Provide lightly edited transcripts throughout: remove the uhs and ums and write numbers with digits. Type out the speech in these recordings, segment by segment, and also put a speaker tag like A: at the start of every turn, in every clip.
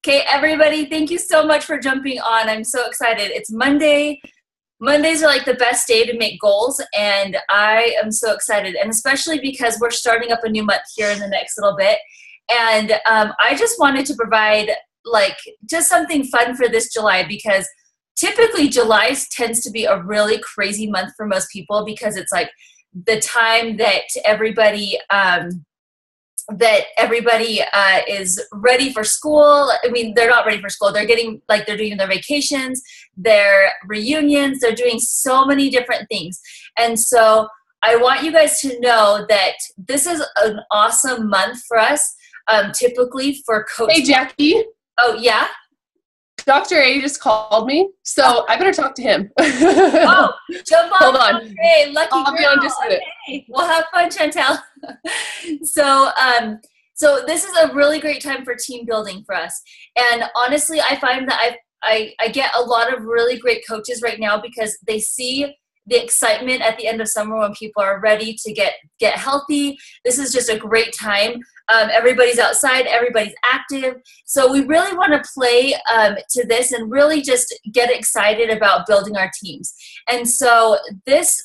A: Okay, everybody, thank you so much for jumping on. I'm so excited. It's Monday. Mondays are like the best day to make goals, and I am so excited, and especially because we're starting up a new month here in the next little bit. And I just wanted to provide like just something fun for this July, because typically July tends to be a really crazy month for most people, because it's like the time that everybody is ready for school. I mean, they're not ready for school. They're they're doing their vacations, their reunions. They're doing so many different things. And so I want you guys to know that this is an awesome month for us, typically for coach.
B: Hey, Jackie.
A: Oh, yeah?
B: Dr. A just called me, so I better talk to him.
A: Oh, jump on.
B: Hold on.
A: Okay, lucky
B: I'll
A: girl.
B: be on just a minute.
A: Okay. Well, have fun, Chantel. So this is a really great time for team building for us. And honestly, I find that I get a lot of really great coaches right now, because they see the excitement at the end of summer when people are ready to get healthy. This is just a great time. Everybody's outside, everybody's active. So we really want to play to this and really just get excited about building our teams. And so this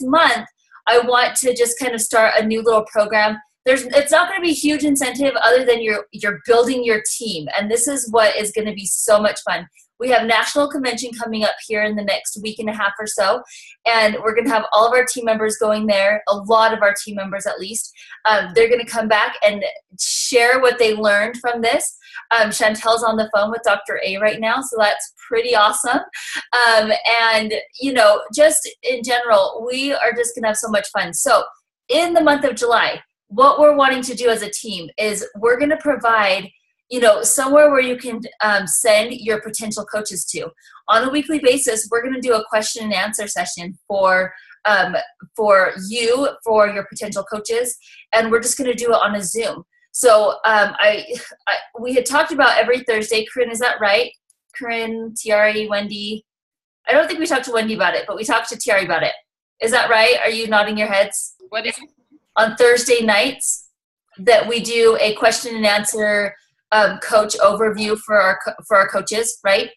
A: month, I want to just kind of start a new little program. It's not going to be a huge incentive other than you're building your team. And this is what is going to be so much fun. We have National Convention coming up here in the next week and a half or so, and we're going to have all of our team members going there, a lot of our team members at least. They're going to come back and share what they learned from this. Chantel's on the phone with Dr. A right now, so that's pretty awesome. And, just in general, we are just going to have so much fun. So in the month of July, what we're wanting to do as a team is we're going to provide somewhere where you can send your potential coaches to. On a weekly basis, we're going to do a question and answer session for your potential coaches, and we're just going to do it on a Zoom. So we had talked about every Thursday. Corinne, is that right? Corinne, Tiari, Wendy. I don't think we talked to Wendy about it, but we talked to Tiari about it. Is that right? Are you nodding your heads?
B: What is it?
A: On Thursday nights, that we do a question and answer coach overview for our coaches, right?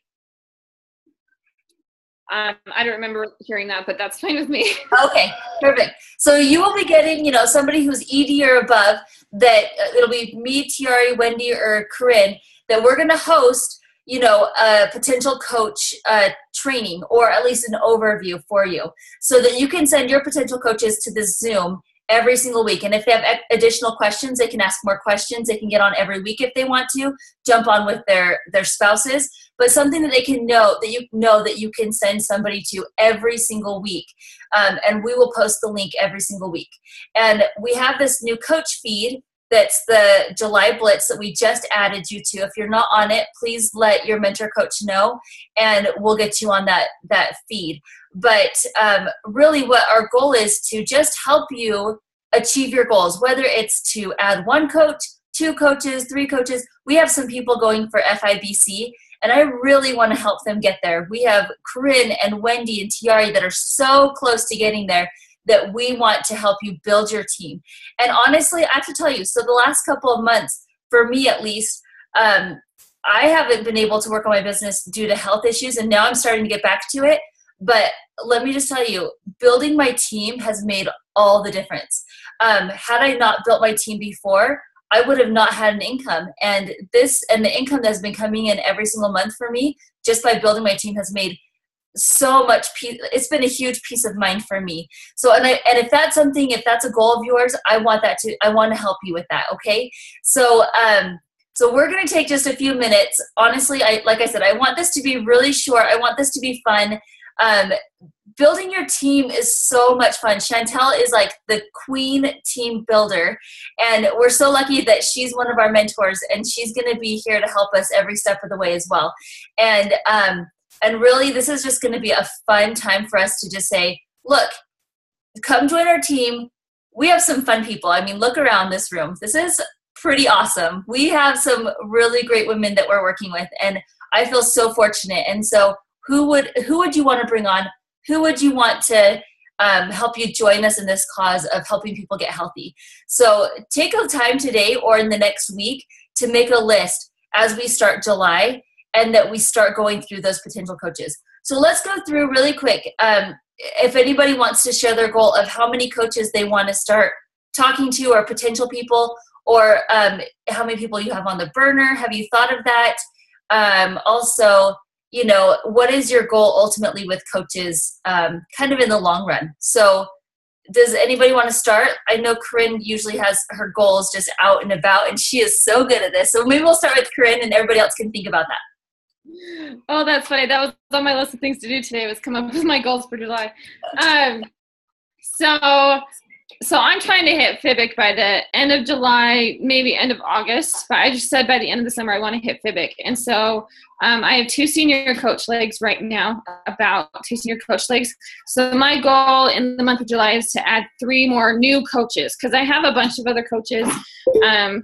C: I don't remember hearing that, but that's fine with me.
A: Okay, perfect. So you will be getting, somebody who's ED or above, that it'll be me, Tiari, Wendy, or Corinne, that we're going to host, a potential coach training, or at least an overview for you, so that you can send your potential coaches to this Zoom every single week. And if they have additional questions, they can ask more questions. They can get on every week if they want to, jump on with their spouses, but something that they can that you can send somebody to every single week. And we will post the link every single week. And we have this new coach feed that's the July Blitz that we just added you to. If you're not on it, please let your mentor coach know, and we'll get you on that feed. But really what our goal is to just help you achieve your goals, whether it's to add one coach, two coaches, three coaches. We have some people going for FIBC, and I really want to help them get there. We have Corinne and Wendy and Tiari that are so close to getting there, that we want to help you build your team. And honestly, I have to tell you, so the last couple of months, for me at least, I haven't been able to work on my business due to health issues, and now I'm starting to get back to it. But let me just tell you, building my team has made all the difference. Had I not built my team before, I would have not had an income. And the income that's been coming in every single month for me, just by building my team, has made so much peace. It's been a huge peace of mind for me. So, and if that's a goal of yours, I want to help you with that. Okay. So we're going to take just a few minutes. Honestly, like I said, I want this to be really short. I want this to be fun. Building your team is so much fun. Chantel is like the queen team builder, and we're so lucky that she's one of our mentors, and she's going to be here to help us every step of the way as well. And really, this is just going to be a fun time for us to just say, look, come join our team. We have some fun people. I mean, look around this room. This is pretty awesome. We have some really great women that we're working with, and I feel so fortunate. And so who would you want to bring on? Who would you want to help you join us in this cause of helping people get healthy? So take a time today or in the next week to make a list as we start July, and that we start going through those potential coaches. So let's go through really quick. If anybody wants to share their goal of how many coaches they want to start talking to, or potential people, or how many people you have on the burner. Have you thought of that? Also, you know, what is your goal ultimately with coaches kind of in the long run? So does anybody want to start? I know Corinne usually has her goals just out and about, and she is so good at this. So maybe we'll start with Corinne, and everybody else can think about that.
C: Oh, that's funny. That was on my list of things to do today, was come up with my goals for July. So I'm trying to hit FIBIC by the end of July, maybe end of August. But I just said by the end of the summer I want to hit FIBIC. And so I have 2 senior coach legs right now, about 2 senior coach legs. So my goal in the month of July is to add 3 more new coaches, because I have a bunch of other coaches, but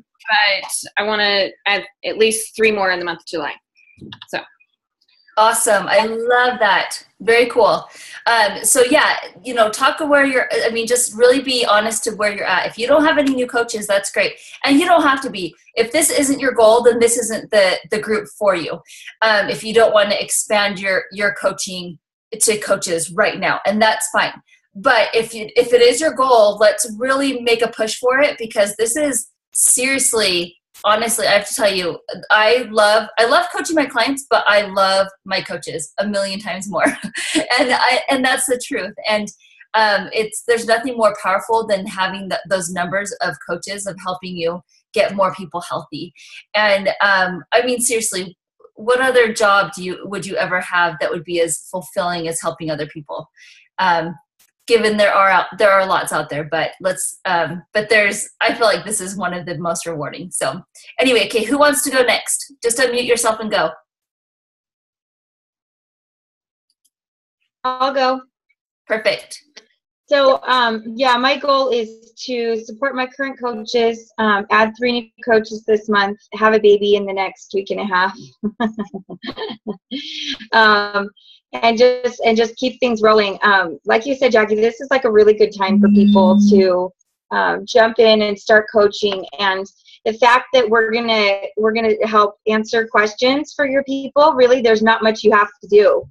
C: I want to add at least 3 more in the month of July. So.
A: Awesome. I love that. Very cool. So yeah, you know, talk of where you're, I mean, just really be honest to where you're at. If you don't have any new coaches, that's great. And you don't have to be. If this isn't your goal, then this isn't the group for you. If you don't want to expand your coaching to coaches right now, and that's fine. But if it is your goal, let's really make a push for it, because this is seriously, honestly, I have to tell you, I love coaching my clients, but I love my coaches a million times more. and that's the truth. And there's nothing more powerful than having those numbers of coaches of helping you get more people healthy. And I mean, seriously, what other job would you ever have that would be as fulfilling as helping other people? Given there are lots out there, but I feel like this is one of the most rewarding. So anyway, okay, who wants to go next? Just unmute yourself and go.
D: I'll go.
A: Perfect.
D: So yeah, my goal is to support my current coaches, add 3 new coaches this month, have a baby in the next week and a half. And just keep things rolling. Like you said, Jackie, this is like a really good time for people to jump in and start coaching. And the fact that we're gonna help answer questions for your people, really, there's not much you have to do.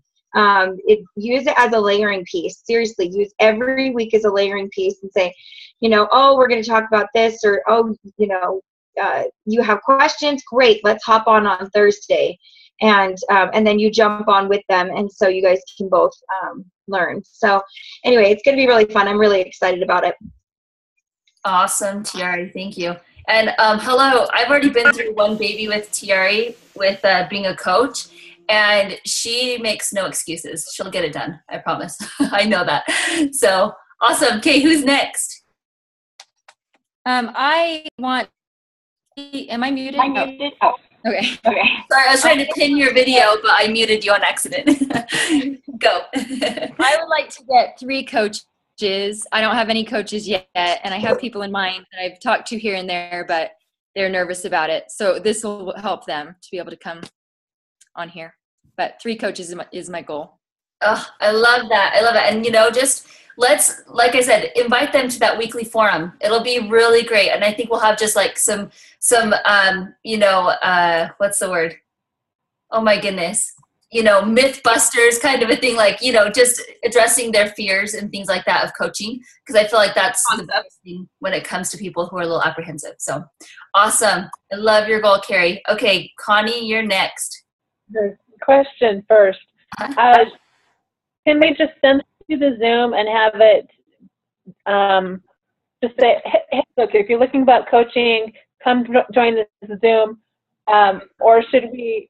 D: Use it as a layering piece. Seriously, use every week as a layering piece and say, you know, oh, we're going to talk about this, or oh, you know, you have questions, great, let's hop on Thursday. And then you jump on with them, and so you guys can both learn. So anyway, it's going to be really fun. I'm really excited about it.
A: Awesome, Tiari. Thank you. And hello, I've already been through one baby with Tiari with being a coach, and she makes no excuses. She'll get it done. I promise. I know that. So awesome. Okay, who's next?
E: I want. Am I muted?
D: I'm muted. Oh.
E: Okay.
A: Sorry, I was trying to pin your video, but I muted you on accident. Go.
E: I would like to get 3 coaches. I don't have any coaches yet, and I have people in mind that I've talked to here and there, but they're nervous about it. So this will help them to be able to come on here. But 3 coaches is my goal.
A: Oh, I love that. I love it. And, you know, just let's, like I said, invite them to that weekly forum. It'll be really great. And I think we'll have just like some you know, what's the word? Oh my goodness. You know, myth busters kind of a thing, like, you know, just addressing their fears and things like that of coaching. Because I feel like that's the best thing when it comes to people who are a little apprehensive. So awesome. I love your goal, Carrie. Okay, Connie, you're next.
F: The question first. Can we just send you the Zoom and have it just say, hey, look, if you're looking about coaching, come join this Zoom, or should we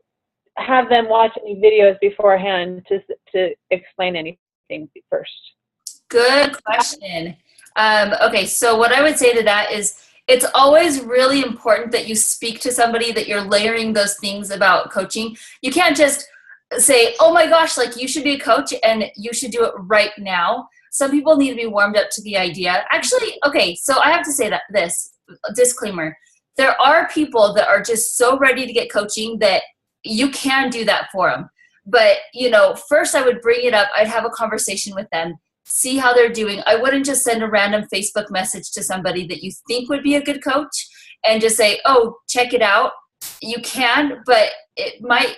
F: have them watch any videos beforehand to explain anything first?
A: Good question. Okay, so what I would say to that is it's always really important that you speak to somebody, that you're layering those things about coaching. You can't just say, oh my gosh, like you should be a coach and you should do it right now. Some people need to be warmed up to the idea. Actually, okay, so I have to say that this disclaimer. There are people that are just so ready to get coaching that you can do that for them. But, you know, first I would bring it up. I'd have a conversation with them, see how they're doing. I wouldn't just send a random Facebook message to somebody that you think would be a good coach and just say, oh, check it out. you can, but it might,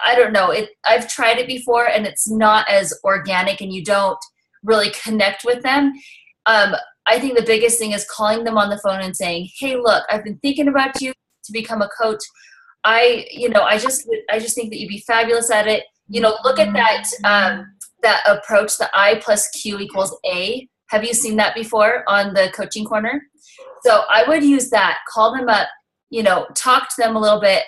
A: I don't know. I've tried it before and it's not as organic and you don't really connect with them. I think the biggest thing is calling them on the phone and saying, hey, look, I've been thinking about you to become a coach. I just think that you'd be fabulous at it. Look at that approach, the I plus Q equals A. Have you seen that before on the coaching corner? So I would use that, call them up, talk to them a little bit,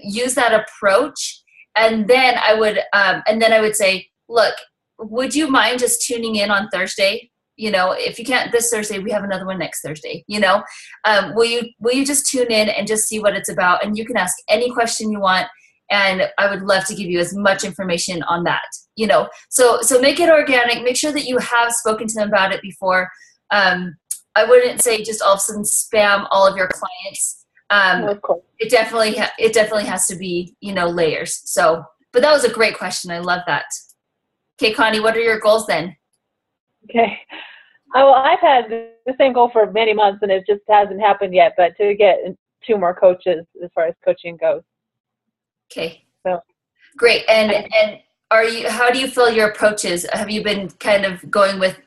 A: use that approach. And then I would say, look, would you mind just tuning in on Thursday? If you can't this Thursday, we have another one next Thursday. Will you just tune in and just see what it's about? And you can ask any question you want. And I would love to give you as much information on that. So make it organic. Make sure that you have spoken to them about it before. I wouldn't say just all of a sudden spam all of your clients.
F: Of course.
A: It definitely has to be, layers. So, but that was a great question. I love that. Okay, Connie, what are your goals then?
F: Okay. Well, I've had the same goal for many months and it just hasn't happened yet, but to get 2 more coaches as far as coaching goes.
A: Okay.
F: So
A: great. And how do you feel your approaches? Have you been kind of going with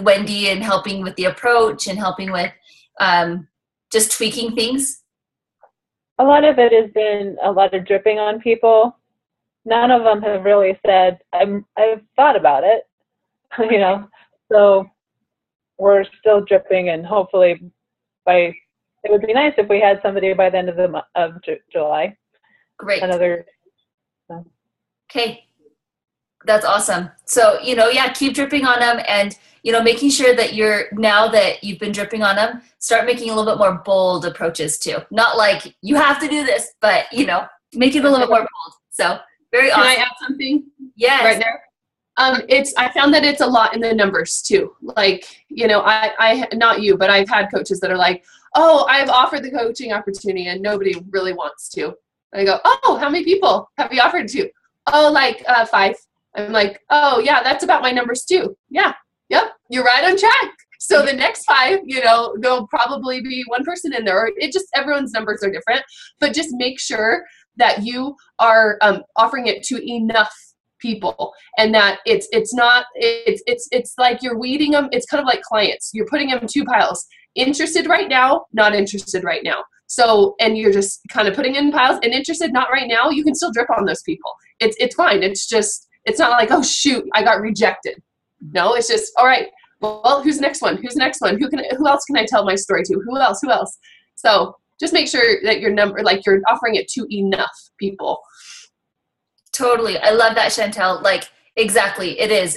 A: Wendy and helping with the approach and helping with just tweaking things?
F: a lot of it has been a lot of dripping on people. None of them have really said, I've thought about it, you know, so we're still dripping, and hopefully it would be nice if we had somebody by the end of July.
A: Great.
F: Okay.
A: That's awesome. So, keep dripping on them, and, making sure that now that you've been dripping on them, start making a little bit more bold approaches too. Not like you have to do this, but, make it a little bit more bold. So very awesome.
B: Can I add something?
A: Yes.
B: Right there. I found that it's a lot in the numbers too. Like, I not you, but I've had coaches that are like, oh, I've offered the coaching opportunity and nobody really wants to. And I go, oh, how many people have you offered to? Oh, like 5. I'm like, oh yeah, that's about my numbers too. Yeah. Yep. You're right on track. So the next 5, there'll probably be one person in there. Everyone's numbers are different, but just make sure that you are offering it to enough people, and that it's like you're weeding them. It's kind of like clients. You're putting them in 2 piles: interested right now, not interested right now. So, and you're just kind of putting in piles, and interested, not right now. You can still drip on those people. It's fine. It's not like, oh shoot, I got rejected. No, it's just, all right, well, who's the next one? Who's the next one? Who else can I tell my story to? Who else? So just make sure that you're offering it to enough people.
A: Totally. I love that, Chantel. Like, exactly. It is.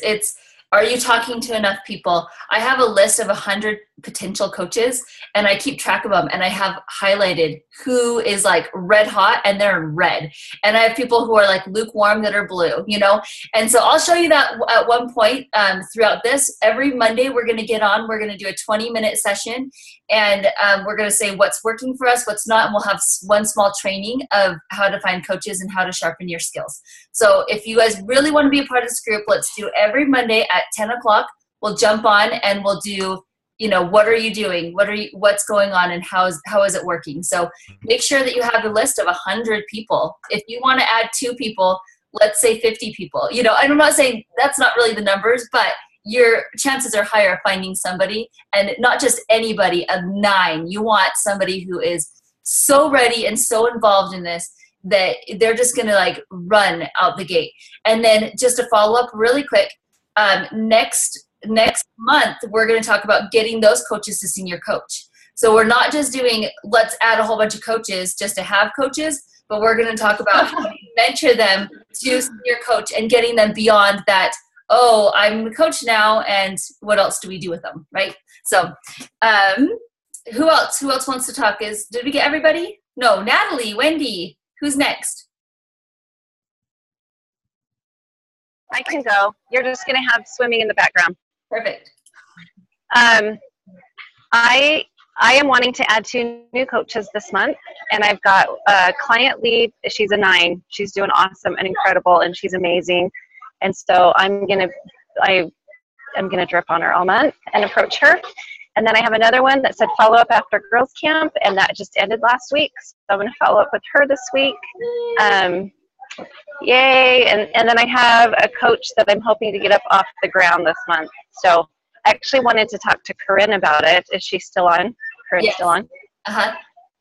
A: Are you talking to enough people? I have a list of 100 potential coaches, and I keep track of them, and I have highlighted who is like red hot, and they're in red. And I have people who are like lukewarm that are blue, And so I'll show you that at one point throughout this. Every Monday we're going to get on. We're going to do a 20-minute session, and we're going to say what's working for us, what's not, and we'll have one small training of how to find coaches and how to sharpen your skills. So if you guys really want to be a part of this group, let's do every Monday at 10 o'clock. We'll jump on and we'll do, what are you doing? What's going on, and how is it working? So make sure that you have a list of 100 people. If you want to add 2 people, let's say 50 people. I'm not saying that's not really the numbers, but your chances are higher of finding somebody, and not just anybody, a 9. You want somebody who is so ready and so involved in this that they're just going to run out the gate. And then just to follow up really quick, next month, we're going to talk about getting those coaches to senior coach. So we're not just doing, let's add a whole bunch of coaches just to have coaches, but we're going to talk about how to mentor them to senior coach and getting them beyond that. Oh, I'm the coach now, and what else do we do with them, right? So who else wants to talk? Did we get everybody? No, Natalie, Wendy, who's next?
G: I can go. You're just going to have swimming in the background.
A: Perfect.
G: I am wanting to add 2 new coaches this month, and I've got a client lead. She's a 9. She's doing awesome and incredible, and she's amazing. And so I'm gonna drip on her all month and approach her. And then I have another one that said follow up after girls camp, and that just ended last week. So I'm going to follow up with her this week. Yay. And then I have a coach that I'm hoping to get up off the ground this month. So I actually wanted to talk to Corinne about it. Is she still on? Corinne's
A: Yes.
G: still on?
A: Uh-huh.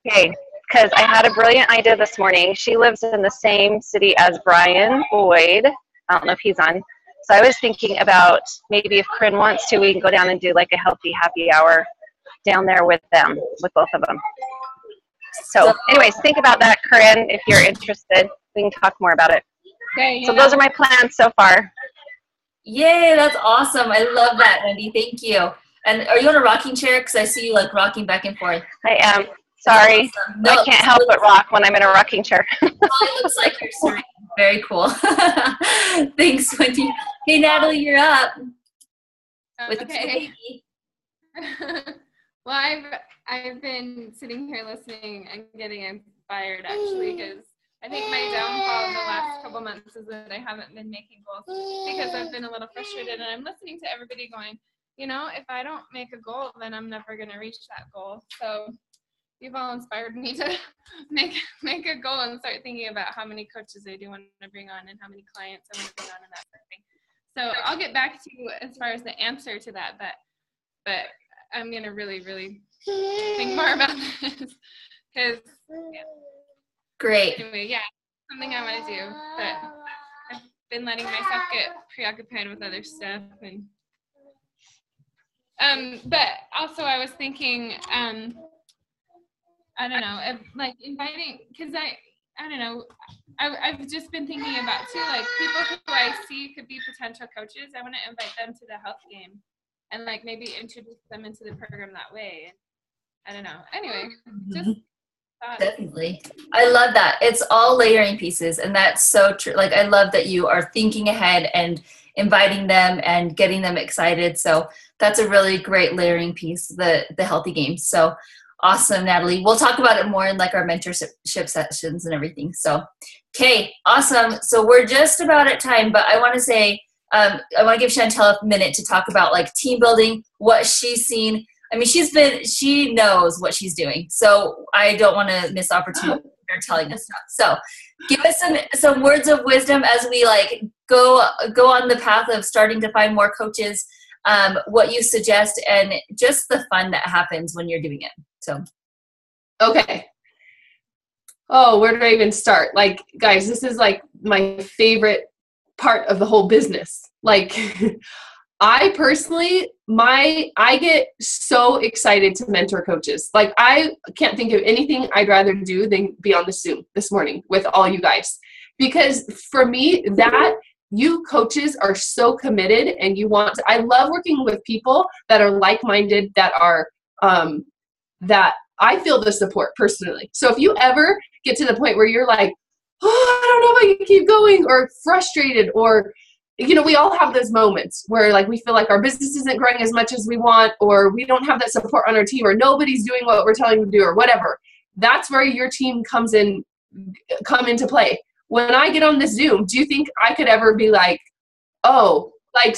G: Okay. Because I had a brilliant idea this morning. She lives in the same city as Brian Boyd. I don't know if he's on. So I was thinking about maybe if Corinne wants to, we can go down and do like a healthy happy hour down there with them, with both of them. So anyways, think about that, Corinne, if you're interested. We can talk more about it.
C: Okay,
G: So those are my plans so far.
A: Yay, that's awesome. I love that, Wendy. Thank you. And are you on a rocking chair? Because I see you like rocking back and forth.
G: I am. Sorry.
A: Awesome. No,
G: I can't help but rock when I'm in a rocking chair.
A: it looks like you're serene. Very cool. Thanks, Wendy. Hey, Natalie, you're up. With the baby.
H: Well, I've been sitting here listening and getting inspired actually, because I think my downfall in the last couple months is that I haven't been making goals because I've been a little frustrated, and I'm listening to everybody going, you know, if I don't make a goal, then I'm never going to reach that goal. So you've all inspired me to make a goal and start thinking about how many coaches I do want to bring on and how many clients I want to bring on and that sort of thing. So I'll get back to you as far as the answer to that, but I'm going to really, really think more about this because, yeah.
A: Great.
H: Anyway, yeah, something I want to do, but I've been letting myself get preoccupied with other stuff. And but also I was thinking, I don't know, like inviting, because I don't know, I've just been thinking about too, like people who I see could be potential coaches. I want to invite them to the health game and like maybe introduce them into the program that way. I don't know. Anyway, just thoughts.
A: Definitely. I love that. It's all layering pieces, and that's so true. Like, I love that you are thinking ahead and inviting them and getting them excited. So that's a really great layering piece, the healthy games. So awesome, Natalie. We'll talk about it more in like our mentorship sessions and everything. So, okay, awesome. So we're just about at time, but I want to say, I want to give Chantel a minute to talk about like team building, what she's seen. I mean, she knows what she's doing. So I don't want to miss opportunity for telling us stuff. So give us some words of wisdom as we like go on the path of starting to find more coaches, what you suggest, and just the fun that happens when you're doing it. So.
B: Okay. Oh, where do I even start? Like, guys, this is like my favorite part of the whole business. Like, I personally, I get so excited to mentor coaches. Like, I can't think of anything I'd rather do than be on the Zoom this morning with all you guys. Because for me, that you coaches are so committed, and I love working with people that are like-minded, that are, that I feel the support personally. So if you ever get to the point where you're like, oh, I don't know if I can keep going, or frustrated, or, you know, we all have those moments where like we feel like our business isn't growing as much as we want, or we don't have that support on our team, or nobody's doing what we're telling them to do, or whatever. That's where your team come into play. When I get on this Zoom, do you think I could ever be like, oh, like,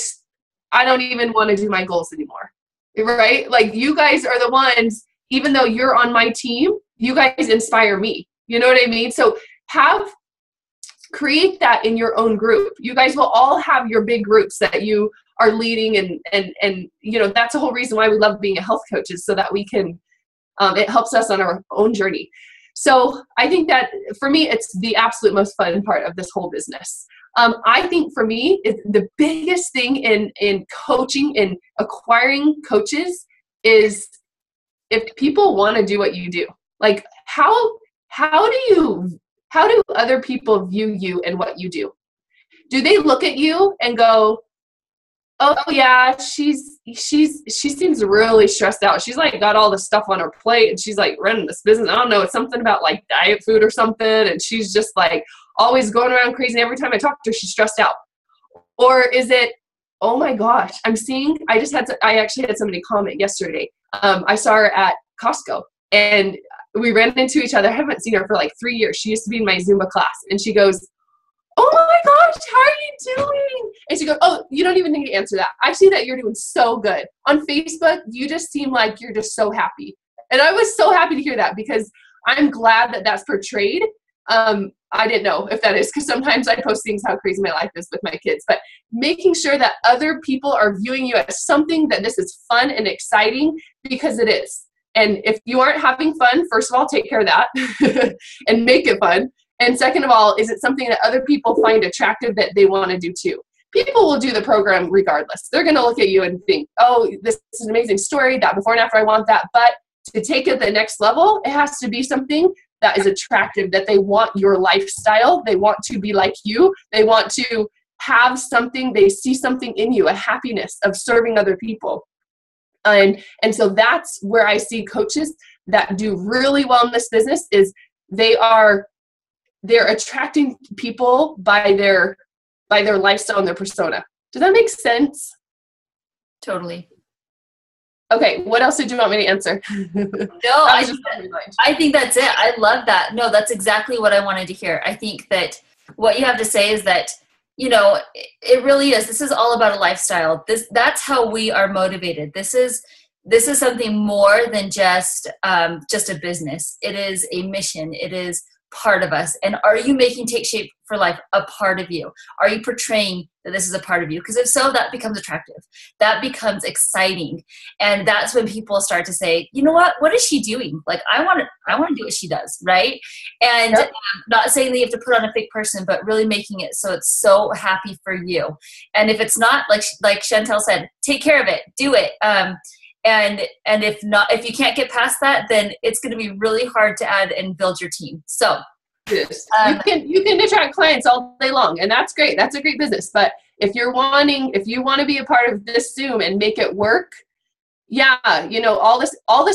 B: I don't even want to do my goals anymore, right? Like, you guys are the ones, even though you're on my team, you guys inspire me. You know what I mean? So create that in your own group. You guys will all have your big groups that you are leading, and you know, that's the whole reason why we love being a health coach, is so that we can, it helps us on our own journey. So I think that for me, it's the absolute most fun part of this whole business. I think for me, the biggest thing in coaching and acquiring coaches is if people want to do what you do. Like, how do other people view you and what you do? Do they look at you and go, oh yeah, she seems really stressed out. She's like got all this stuff on her plate, and she's like running this business. I don't know, it's something about like diet food or something, and she's just like always going around crazy. And every time I talk to her, she's stressed out. Or is it, oh my gosh, I actually had somebody comment yesterday. I saw her at Costco, and we ran into each other. I haven't seen her for like 3 years. She used to be in my Zumba class, and she goes, oh my gosh, how are you doing? And she goes, oh, you don't even need to answer that. I see that you're doing so good. On Facebook, you just seem like you're just so happy. And I was so happy to hear that because I'm glad that that's portrayed. I didn't know if that is because sometimes I post things how crazy my life is with my kids, but making sure that other people are viewing you as something that this is fun and exciting, because it is. And if you aren't having fun, first of all, take care of that and make it fun. And second of all, is it something that other people find attractive that they want to do too? People will do the program regardless. They're going to look at you and think, oh, this is an amazing story, that before and after, I want that. But to take it the next level, it has to be something that is attractive, that they want your lifestyle. They want to be like you. They want to have something, they see something in you, a happiness of serving other people. And so that's where I see coaches that do really well in this business is they're attracting people by their lifestyle and their persona. Does that make sense?
A: Totally.
B: Okay, what else did you want me to answer?
A: No, I think that's it. I love that. No, that's exactly what I wanted to hear. I think that what you have to say is that, you know, it really is. This is all about a lifestyle. That's how we are motivated. This is something more than just a business. It is a mission. It is part of us. And are you making Take Shape for Life a part of you? Are you portraying that this is a part of you? Because if so, that becomes attractive. That becomes exciting. And that's when people start to say, you know what is she doing? Like, I want to do what she does, right? And not saying that you have to put on a fake person, but really making it so it's so happy for you. And if it's not, like Chantel said, take care of it, do it. And if you can't get past that, then it's going to be really hard to add and build your team. So
B: yes. You can attract clients all day long, and that's great. That's a great business. But if you want to be a part of this Zoom and make it work, yeah, you know, all the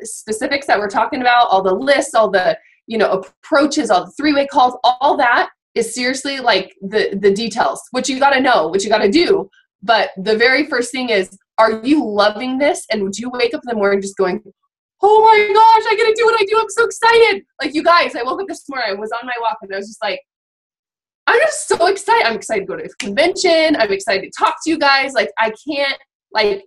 B: specifics that we're talking about, all the lists, all the, you know, approaches, all the three-way calls, all that is seriously like the details, which you got to know, which you got to do. But the very first thing is, are you loving this? And would you wake up in the morning just going, oh my gosh, I get to do what I do. I'm so excited. Like, you guys, I woke up this morning, I was on my walk, and I was just like, I'm just so excited. I'm excited to go to a convention. I'm excited to talk to you guys. Like,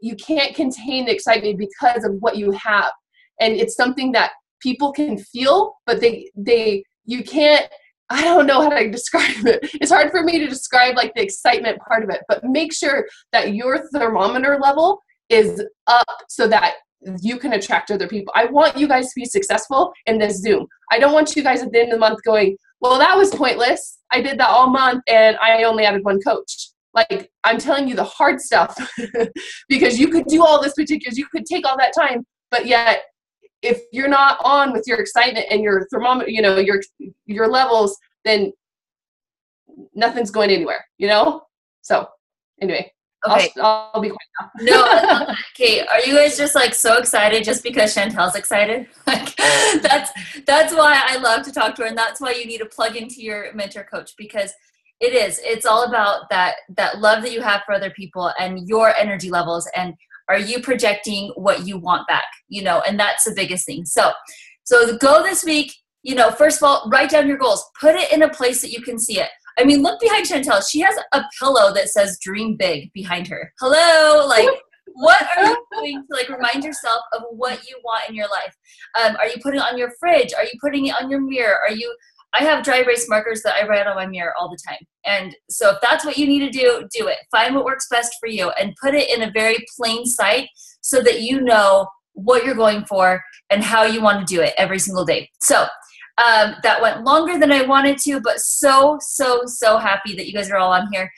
B: you can't contain the excitement because of what you have. And it's something that people can feel, but you can't, I don't know how to describe it. It's hard for me to describe like the excitement part of it, but make sure that your thermometer level is up so that you can attract other people. I want you guys to be successful in this Zoom. I don't want you guys at the end of the month going, well, that was pointless. I did that all month and I only added one coach. Like, I'm telling you the hard stuff because you could do all this particulars. You could take all that time, but yet if you're not on with your excitement and your thermometer, you know, your levels, then nothing's going anywhere, you know? So anyway, okay. I'll be quiet now.
A: No, I love that. Okay, are you guys just like so excited just because Chantel's excited? Like, that's why I love to talk to her, and that's why you need to plug into your mentor coach, because it's all about that love that you have for other people and your energy levels, and are you projecting what you want back, you know? And that's the biggest thing. So the goal this week, you know, first of all, write down your goals, put it in a place that you can see it. I mean, look behind Chantel. She has a pillow that says dream big behind her. Hello. Like, what are you doing to like remind yourself of what you want in your life? Are you putting it on your fridge? Are you putting it on your mirror? I have dry erase markers that I write on my mirror all the time. And so if that's what you need to do it. Find what works best for you and put it in a very plain sight so that you know what you're going for and how you want to do it every single day. So that went longer than I wanted to, but so happy that you guys are all on here.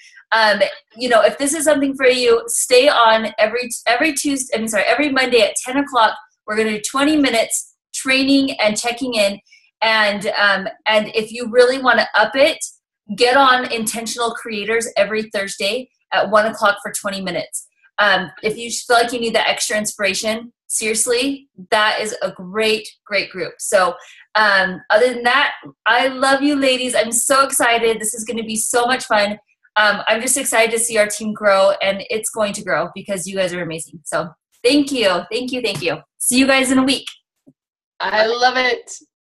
A: You know, if this is something for you, stay on every Monday at 10 o'clock. We're going to do 20 minutes training and checking in. And if you really want to up it, get on Intentional Creators every Thursday at 1 o'clock for 20 minutes. If you feel like you need that extra inspiration, seriously, that is a great group. So other than that, I love you ladies. I'm so excited. This is going to be so much fun. I'm just excited to see our team grow, and it's going to grow because you guys are amazing. So thank you. See you guys in a week.
B: I love it.